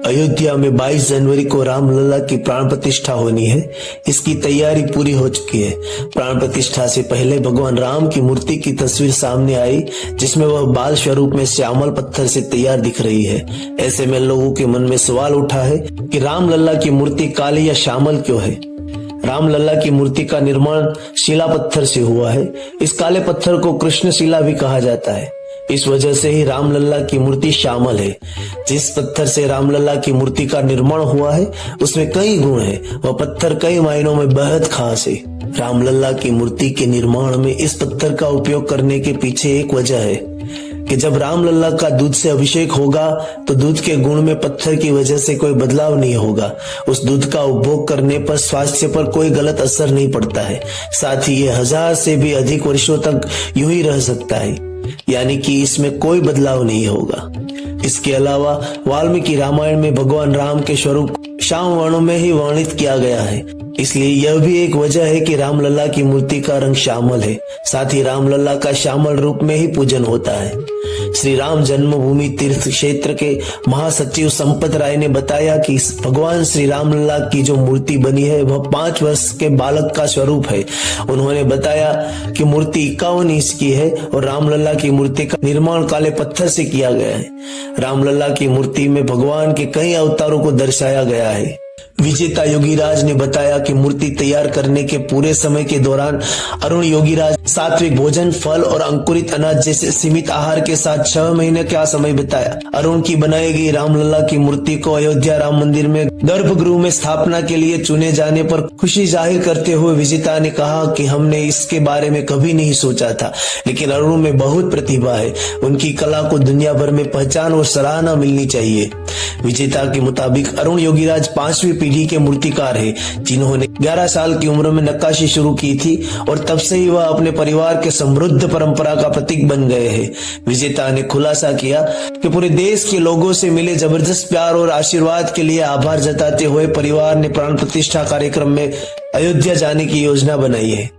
अयोध्या में 22 जनवरी को रामलला की प्राण प्रतिष्ठा होनी है। इसकी तैयारी पूरी हो चुकी है। प्राण प्रतिष्ठा से पहले भगवान राम की मूर्ति की तस्वीर सामने आई, जिसमें वह बाल स्वरूप में श्यामल पत्थर से तैयार दिख रही है। ऐसे में लोगों के मन में सवाल उठा है कि रामलला की मूर्ति काली या श्यामल क्यों है। रामलला की मूर्ति का निर्माण शिला पत्थर से हुआ है। इस काले पत्थर को कृष्ण शिला भी कहा जाता है। इस वजह से ही रामलला की मूर्ति श्यामल है। जिस पत्थर से रामलला की मूर्ति का निर्माण हुआ है उसमें कई गुण हैं। वह पत्थर कई मायनों में बेहद खास है। रामलला की मूर्ति के निर्माण में इस पत्थर का उपयोग करने के पीछे एक वजह है कि जब रामलला का दूध से अभिषेक होगा तो दूध के गुण में पत्थर की वजह से कोई बदलाव नहीं होगा। उस दूध का उपभोग करने पर स्वास्थ्य पर कोई गलत असर नहीं पड़ता है। साथ ही ये 1000 से भी अधिक वर्षों तक यूं ही रह सकता है, यानी कि इसमें कोई बदलाव नहीं होगा। इसके अलावा वाल्मीकि रामायण में भगवान राम के स्वरूप श्याम वर्णों में ही वर्णित किया गया है, इसलिए यह भी एक वजह है कि रामलला की मूर्ति का रंग श्यामल है। साथ ही रामलला का श्यामल रूप में ही पूजन होता है। श्री राम जन्मभूमि तीर्थ क्षेत्र के महासचिव संपत राय ने बताया कि भगवान श्री रामलला की जो मूर्ति बनी है वह 5 वर्ष के बालक का स्वरूप है। उन्होंने बताया कि मूर्ति 51 इंच की है और रामलला की मूर्ति का निर्माण काले पत्थर से किया गया है। रामलला की मूर्ति में भगवान के कई अवतारों को दर्शाया गया है। विजेता योगीराज ने बताया कि मूर्ति तैयार करने के पूरे समय के दौरान अरुण योगीराज सात्विक भोजन, फल और अंकुरित अनाज जैसे सीमित आहार के साथ 6 महीने का समय बिताया। अरुण की बनाई गई रामलला की मूर्ति को अयोध्या राम मंदिर में गर्भगृह में स्थापना के लिए चुने जाने पर खुशी जाहिर करते हुए विजेता ने कहा कि हमने इसके बारे में कभी नहीं सोचा था, लेकिन अरुण में बहुत प्रतिभा है। उनकी कला को दुनिया भर में पहचान और सराहना मिलनी चाहिए। विजेता के मुताबिक अरुण योगीराज 5वीं पीढ़ी के मूर्तिकार है, जिन्होंने 11 साल की उम्र में नक्काशी शुरू की थी और तब से ही वह अपने परिवार के समृद्ध परंपरा का प्रतीक बन गए हैं। विजेता ने खुलासा किया कि पूरे देश के लोगों से मिले जबरदस्त प्यार और आशीर्वाद के लिए आभार जताते हुए परिवार ने प्राण प्रतिष्ठा कार्यक्रम में अयोध्या जाने की योजना बनाई है।